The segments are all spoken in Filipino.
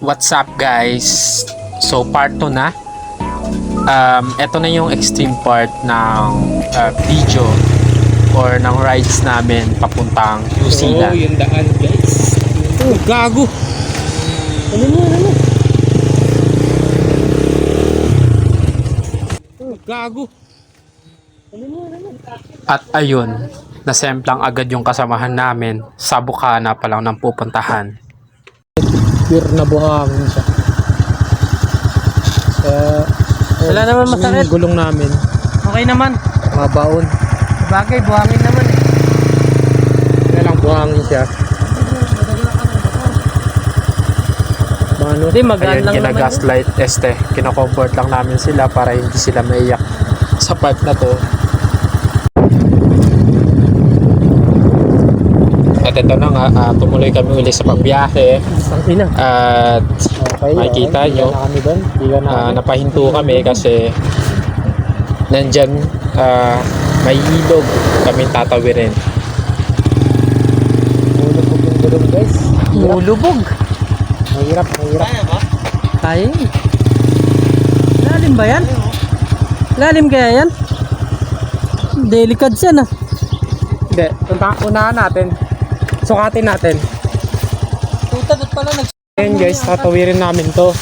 What's up guys? So part 2 na. Ito na yung extreme part ng video or ng rides namin papuntang New Zealand. Yung daan guys. Oh, gago. Ano mo? Oh, gago. At ayun, nasemplang agad yung kasamahan namin sa Bukana pa lang ng pupuntahan. Pure na buhangin siya. Wala naman masakit. Yung gulong namin. Okay naman. Mabaon. Bagay, buhangin naman eh. Kaya lang buhangin siya. Mano? Hindi, magaan Ayun, lang naman. ginagaslight kinocomfort lang namin sila para hindi sila maiyak sa part na to. At ito na nga, tumuloy kami ulit sa pagbiyahe. Ang ina. At Okay, makikita nyo, Hindi na kami doon. napahinto kami kasi nandyan may ilog kami tatawirin. Ulubog yung gulong guys. Mulubog. Mahirap. Kaya yun. Lalim ba yan? Lalim kaya yan? Delicate yan ah. Hindi, unahan natin. Sukatin natin. Puta, ba't pala nag... Ayan guys, tatawirin namin to.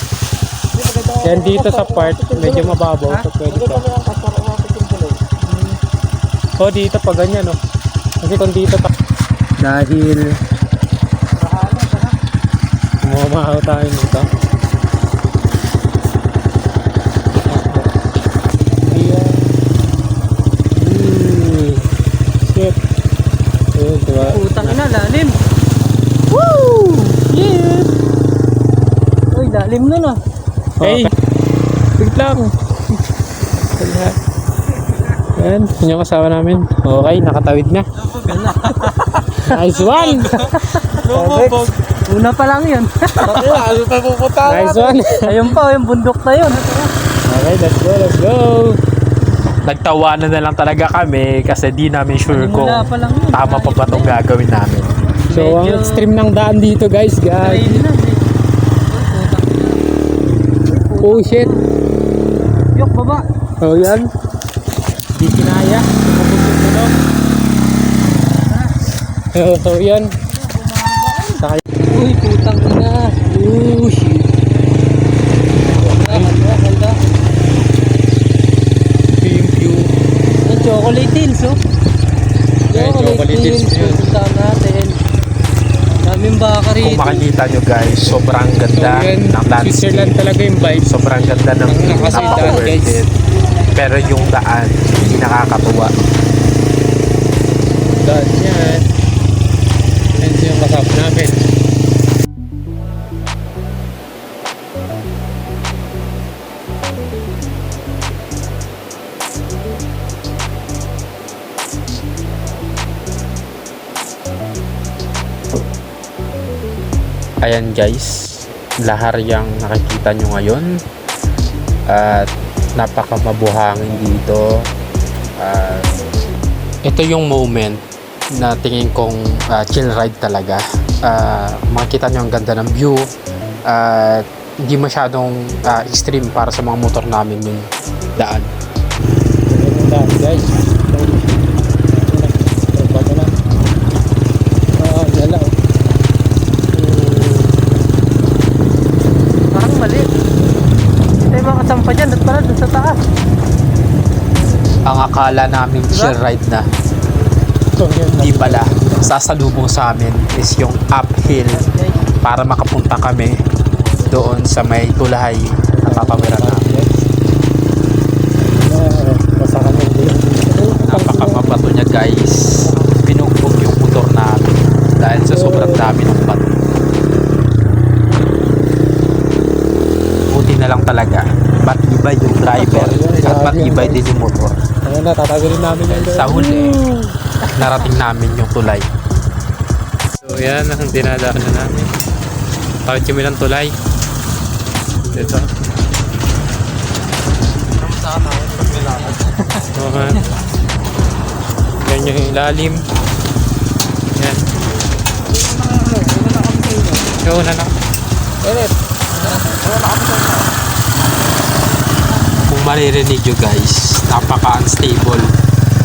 Yan dito sa part, medyo mababaw. So pwede to. O dito pa ganyan, no? Kasi kung dito dahil mamahaw tayo nito. Shit. Ayun, diba? Putang ina, lalim. Woo! Yeah! Uy, lalim nun ah. Hey! Wait lang. Yan, yun yung kasama namin. Okay, nakatawid na. Nice one! Lumubog. Una pa lang yun. Nice one! Ayun pa, yung bundok na yun. Okay, let's go! Nagtawanan na lang talaga kami kasi di namin sure kung Wala pa lang yun. tama pa ba itong gagawin namin. So, ang Medyo- extreme ng daan dito guys, guys. Ayun na. Oh shit! Yok, baba. Oh yan. Di kinaya. So yan. Sakay. Uy, putang ina. Oh shit. Handa. View. Yung chocolate hills, oh. Ayan, chocolate hills yun. Pupuntahan natin. Daming baka Kung rito. makikita nyo guys, sobrang ganda So yan, ng landscape. Switzerland talaga yung vibe. Sobrang ganda ng view, Nakasay daan, napaka-worth guys. it. Pero yung daan, hindi nakakatuwa. Daan yan. Yan yung kasama namin. Ayan guys, lahar yung nakikita nyo ngayon. At napaka mabuhangin dito. Ito yung moment na tingin kong chill ride talaga. Makikita nyo ang ganda ng view. At hindi masyadong extreme para sa mga motor namin yung daan. Yan yung daan guys. Bago na. Lala. Parang mali. May mga kasampa dyan. At pala dun sa taas. Ang akala namin chill ride na, So yan. di pala. Sasalubong sa amin is yung uphill para makapunta kami doon sa may tulay na tatawiran namin. Masakan yung din. Napakamabato niya guys. Binugbog yung motor namin dahil sa sobrang dami ng bato. Buti na lang talaga matibay yung driver at matibay din yung motor. Ayan na, tatagalin namin yan. Sa huli, narating namin yung tulay. So yan ang dinadaanan namin. Tawid kami ng tulay. Ito. Okay. Yan yung ilalim. Yan. Yo, na. Kung maririnig nyo guys, napaka-unstable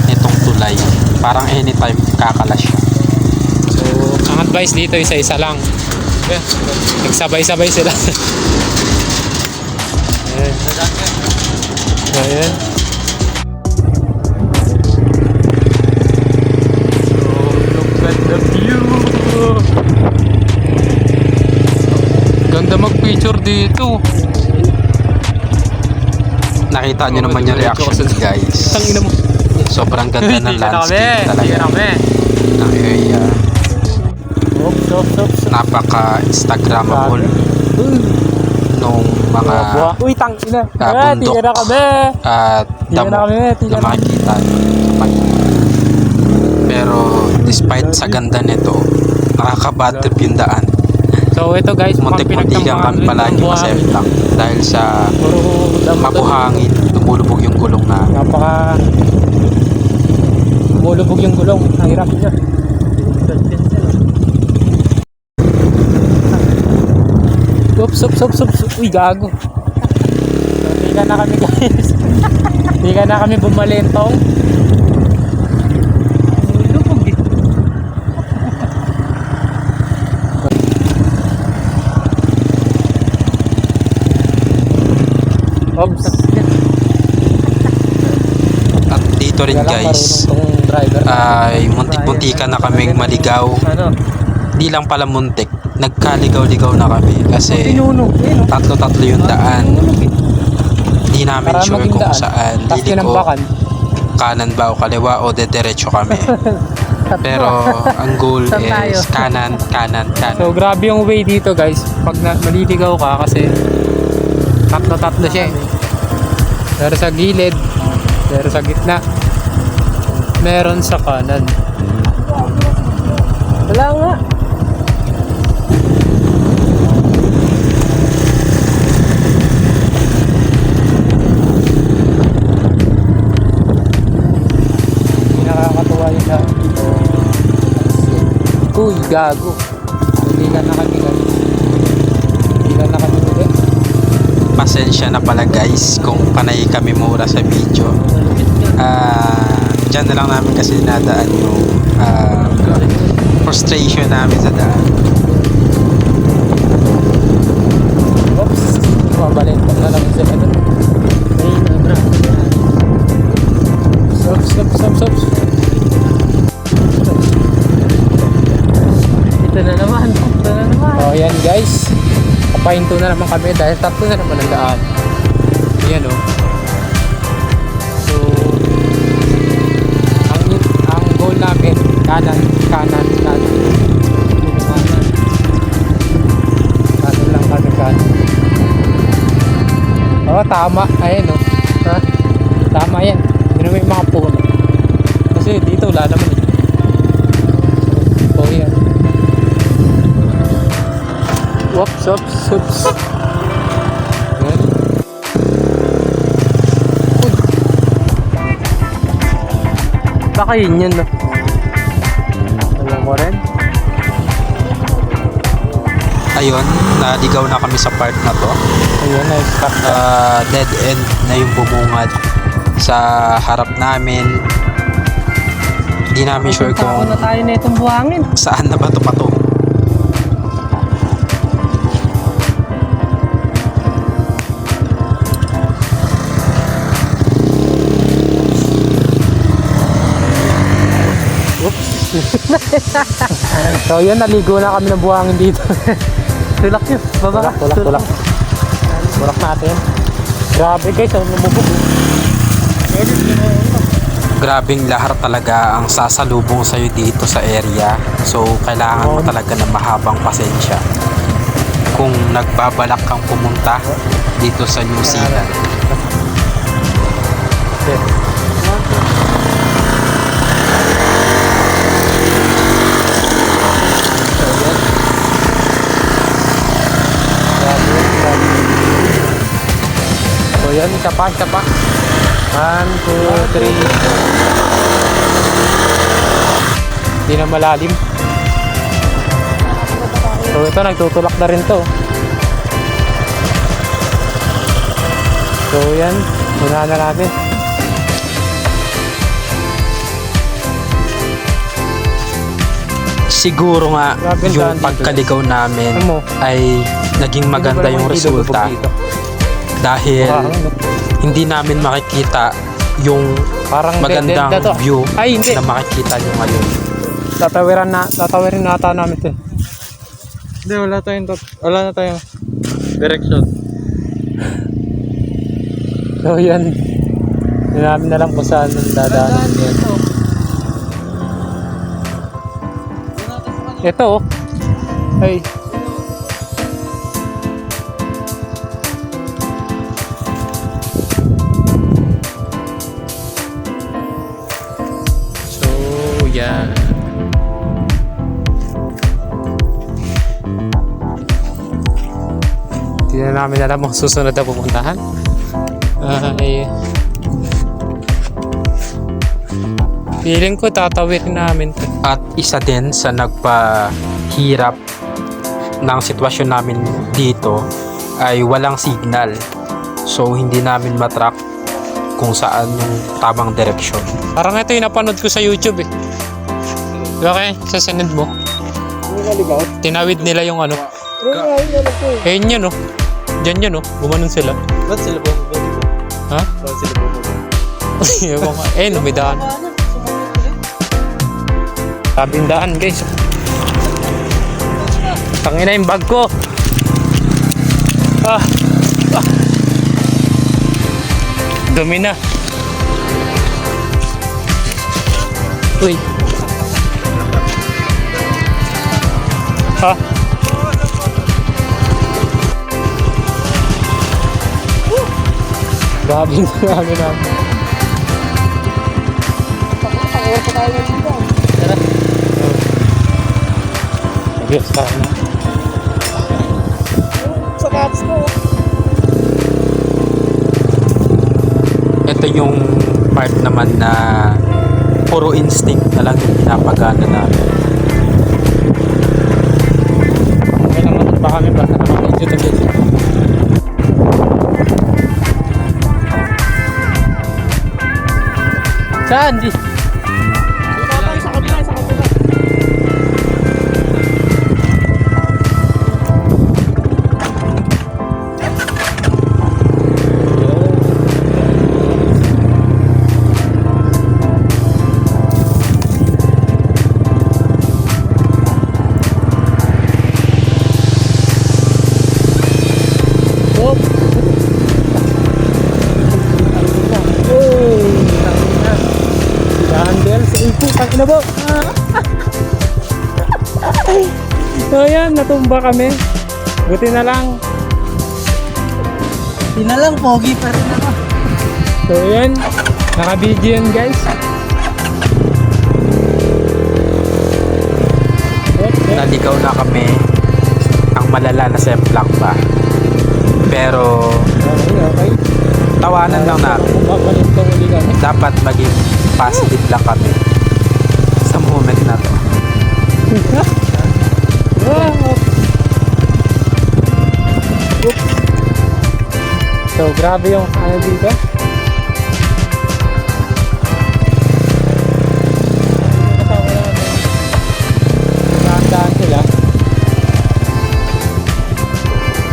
nitong tulay. Parang anytime kakalas siya. So, ang advice dito isa-isa lang. Ayan, nagsabay-sabay sila. Ayan. Ayan. Oh, look at the view. Ganda mag-picture dito. Nakita nyo naman yung reaction guys. Tangina mo. Sobrang ganda ng landscape talaga ng area. Napaka-instagrammable nung mga Uy, tangina. bundok Tira kami. at damo na makikita sa paligid. Pero despite sa ganda nito, nakaka-bad trip yung daan. So ito guys, Muntik-muntikan kami palagi masemplang dahil sa mabuhangin, lumulubog yung gulong na. Napaka lumulubog yung gulong. Ang hirap niya. Oops. Uy, gago. Hindi na kami guys. Hindi na kami bumalentong. Lumulubog eh. Oops. At dito rin guys, ay muntik-muntikan na kaming maligaw. Ano? Di lang pala muntik, nagkaligaw-ligaw na kami kasi Tinunog. tatlo yung daan. Di namin Para sure maging kung daan. saan Tapos liliko, tinambakan. kanan ba o kaliwa o dediretso kami. Pero ang goal Saan tayo? is kanan. So grabe yung way dito guys. Pag maliligaw ka kasi tatlo siya eh. Meron sa gilid, meron sa gitna, meron sa kanan. Wala nga. Nakakatuwa yun na. Uy, gago. Hindi ka na kami guys. Hindi ka na kami ulit. Pasensya na pala guys kung panay kami mura sa video. Diyan na lang namin kasi nadaan yung frustration namin sa daan. Oops. Mabalin pa na lang sila doon. Ay, nabra. Stops. Ito na naman. Oh yan guys. Papahinto na naman kami dahil tatlo na naman ang daan. Ayan o. So ang goal namin kanan. Kanan lang kami kanan. Oh tama. Ayan o. Ha? Tama yan. Hindi naman yung mga puno. Kasi dito wala naman eh. So yan. Oops. Yan. Uy. Baka yun no? Alam mo rin? Ayun, naligaw na kami sa part na to. Ayun, na-stop na. Dead end na yung bumungad sa harap namin. Hindi namin sure Tao kung na tayo na itong buhangin. saan na ba ito patungo. So yun, naligo na kami ng buhangin dito. Tulak yun. Baba. Tulak. Tulak natin. Grabe guys, ang lumubog. Grabing lahar talaga ang sasalubong sa'yo dito sa area. So, kailangan mo talaga ng mahabang pasensya kung nagbabalak kang pumunta dito sa New Zealand. So yan, isa pa. 1, 2, 3. Hindi na malalim. So ito, nagtutulak na rin to. So yan, muna na natin. Siguro nga Grabe, yung daan dito. pagkaligaw namin Ano mo? ay naging maganda yung resulta dahil hindi namin makikita yung Parang magandang dead na to. view Ay, hindi. na makikita nyo ngayon. Tatawirin na ata namin ito. Hindi, wala na tayong direction. So yan. Hindi namin alam kung saan ang dadaanan yan. Ito oh. Ay. So yan. Hindi na namin alam ang susunod na pupuntahan. Ay. Feeling ko tatawirin namin to. At isa din sa nagpahirap ng sitwasyon namin dito ay walang signal. So hindi namin matrack kung saan yung tamang direksyon. Parang ito yung napanood ko sa YouTube eh. Diba kaya sa sinend mo? Tinawid nila yung ano. Ayun yun oh. Diyan yun oh. Gumanon sila. Ba't sila bumaba? Ha? Ba't sila bumaba? Ewan ko. Eh, lumidaan. Sabing daan guys. Tangina yung bag ko. Ah. Dumi na. Uy. Ha? Grabe na. Yes, sana. Sa caps ko. Ito yung part naman na puro instinct na lang yung pinapagana namin. Okay naman, baka kami ba? Nakaka-video to guys. Saan? Di? Sa kabila. Ano po? So yan, natumba kami. Buti na lang. Pinalang, pogi pa rin ako. So yan, naka-video yan guys. Naligaw na kami. Ang malala na semplang pa. Pero Okay. tawanan lang natin. Babalik ko uli kami. Dapat maging positive lang kami sa moment na to. So grabe yung ano dito. Dahan-dahan sila.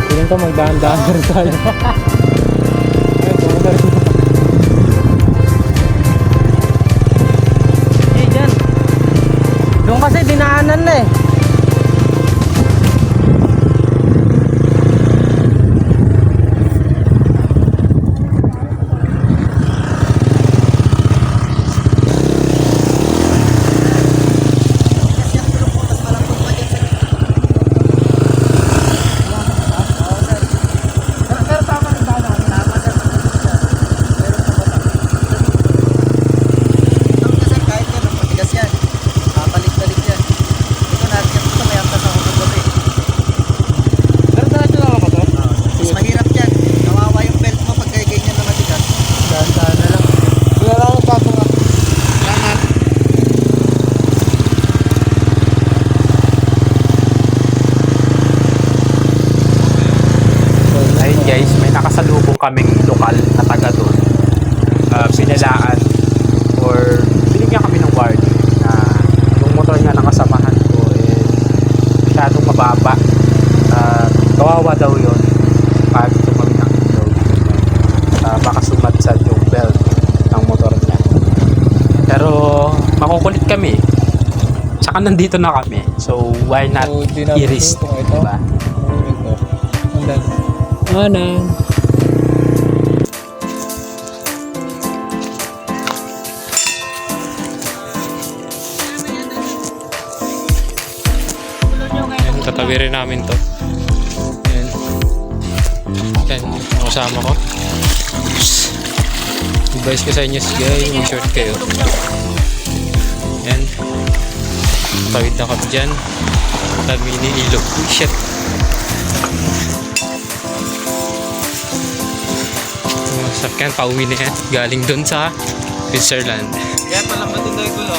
Feeling ko magdahan-dahan na rin tayo. Ay, pumunta rin. Eh, dyan. Doon kasi dinaanan na eh. nakasalubong kaming lokal na taga doon, pinalaan or binigyan kami ng warning na yung motor nga ng kasamahan ko masyadong mababa. Kawawa daw yun pag tumawid ng ilog. Baka sumadsad yung belt ng motor niya. Pero makukulit kami. Tsaka nandito na kami. So why not i-risk, diba? Ano? Tatabi rin namin to. Yan. Yan, ang kasama ko. Advice ko sa inyo guys, mag-short kayo. Yan. Tawid na kami dyan. Tabi ni ilog. Shit. Sakyan, pauwi na yan. Galing dun sa Switzerland. Kaya pala matindi yung gulo.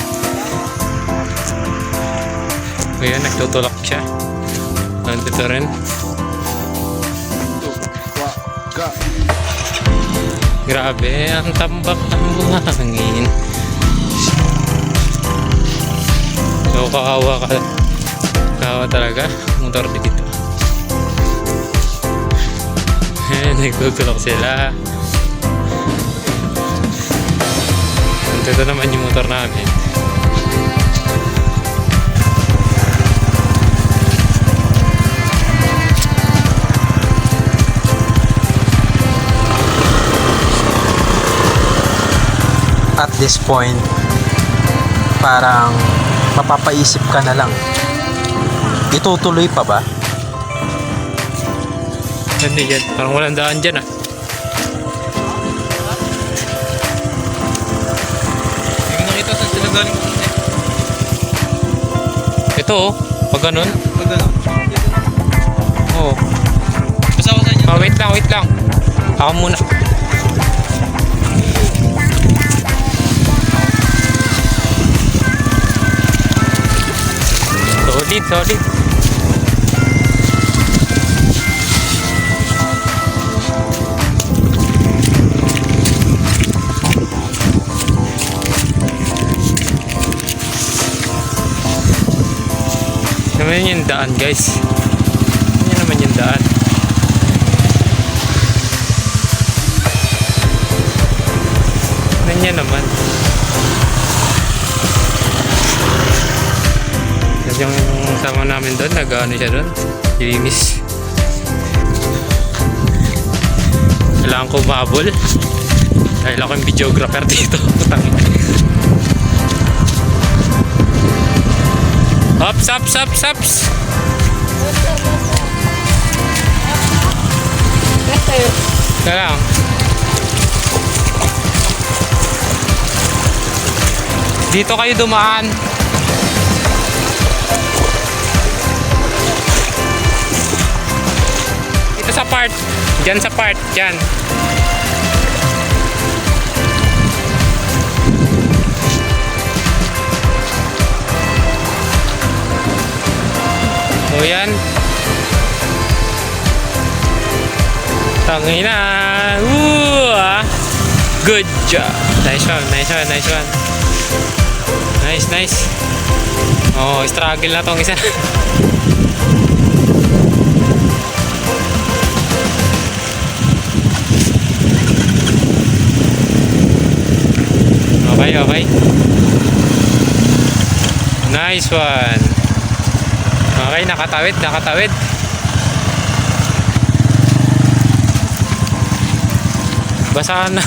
Ngayon, nagtutulak siya. Nandito rin. Grabe, ang tambak ng buhangin. So, kawawa ka. Kawawa talaga. Motor dito. Nagtutulak sila. Nandito naman yung motor namin. At this point, parang mapapaisip ka na lang, itutuloy pa ba? Hindi yan. Parang walang daan dyan ah. Hindi ko nakita saan sila galing. Ito oh. Pag ganun. Pag ano? Oo. Kasama sa inyo. Wait lang, wait lang. Ako muna. Solid, solid. Naman yung daan guys. Yan naman yung daan. Yan naman. Yung sama namin doon, nag-ano siya doon, linis. Kailangan ko mabol dahil ako yung videographer dito. Hops, hops, hops, hops. Kailangan dito kayo dumaan. Sa part, dyan sa part, dyan. So yan. Tangina. Good job. Nice one, nice one, nice one. Nice, nice. Oh, struggle na tong isa. Okay, okay. Nice one. Okay, nakatawid, nakatawid. Basa na.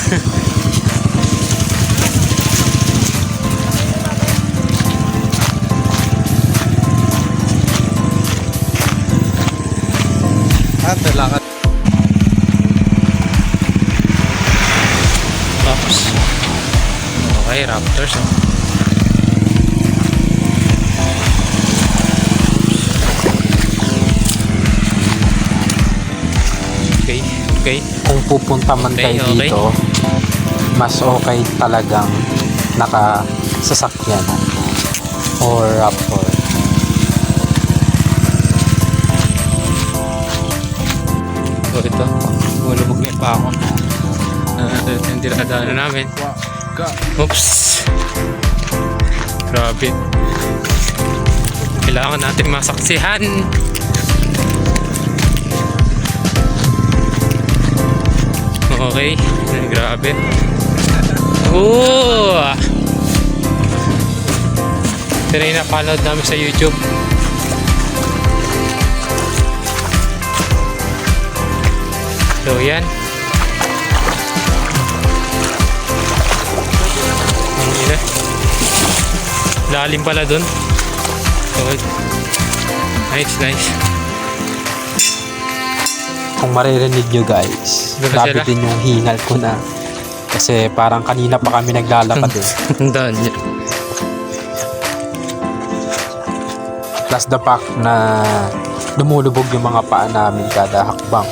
Lakad. Oops. Okay, Raptors. Okay, okay. Kung pupunta man Okay, kayo okay. dito, mas okay talagang nakasasakyan or Raptor. So ito, lumulubog na pa ako. Ito yung dinadaanan namin. Oops. Grabe. Kailangan natin masaksihan. Okay, grabe. Oh! Ito na yung napanood namin sa YouTube. So yan. Ang ina. Lalim pala dun. So, nice. Kung maririnig nyo guys, Diba grabe sila? din yung hingal ko na. Kasi parang kanina pa kami naglalakad eh. Doon yan. Plus the fact na lumulubog yung mga paa namin kada hakbang.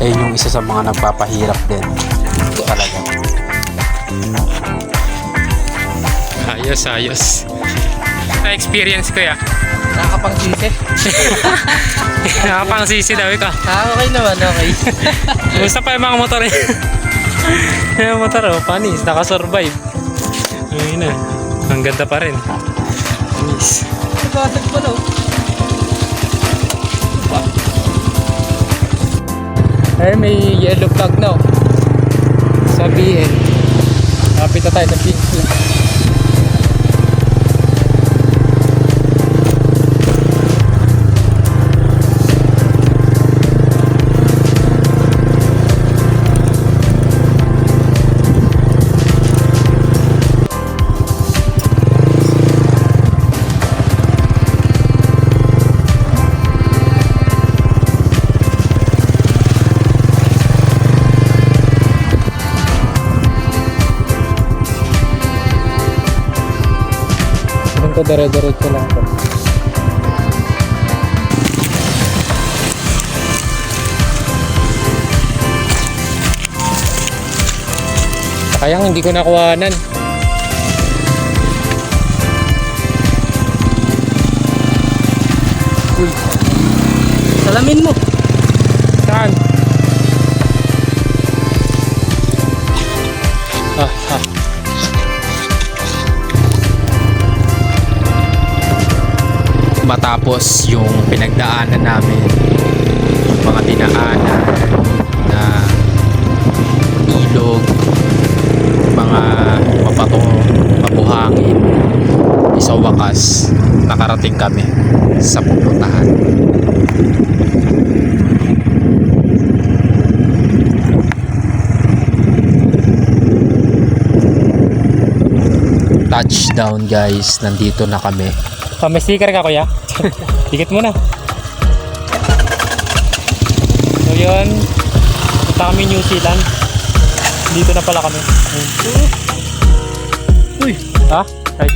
Eh yung isa sa mga nagpapahirap din. Talaga. Ayos. Na-experience ko ya. Nakakapang sisi. Nakapang sisi daw ito. Okay naman, okay. Gusto pa yung mga motor eh. Yung motor oh, panis. Nakasurvive. Ayun na. Ang ganda pa rin. Panis. Nagkasag pa no? Ay, may yellow flag na oh. Sabihin. Kapit na tayo ng beach. Ito dire-diretso lang ito. Kayang hindi ko nakuhanan. Uy. Salamin mo. Saan? Matapos yung pinagdaanan namin, yung mga dinaanan na ilog, mga mapato, mabuhangin, sa wakas nakarating kami sa pupuntahan. Touchdown guys, nandito na kami. May sticker ka kuya? Dikit mo na. So yun, punta kami New Zealand. Dito na pala kami. Uy! Ha? Ay.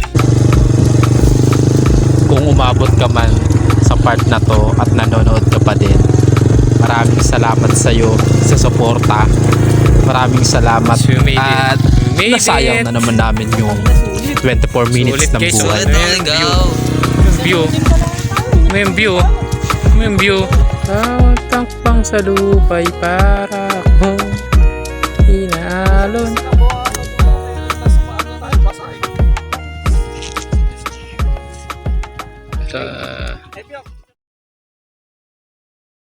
Kung umabot ka man sa part na to at nanonood ka pa din, maraming salamat sa iyo sa suporta. Maraming salamat So, you made it. at You made nasayang it. na naman namin yung 24 minutes ng guys. buhay. May view. Bawat takpang sa lupay para ako inaalon.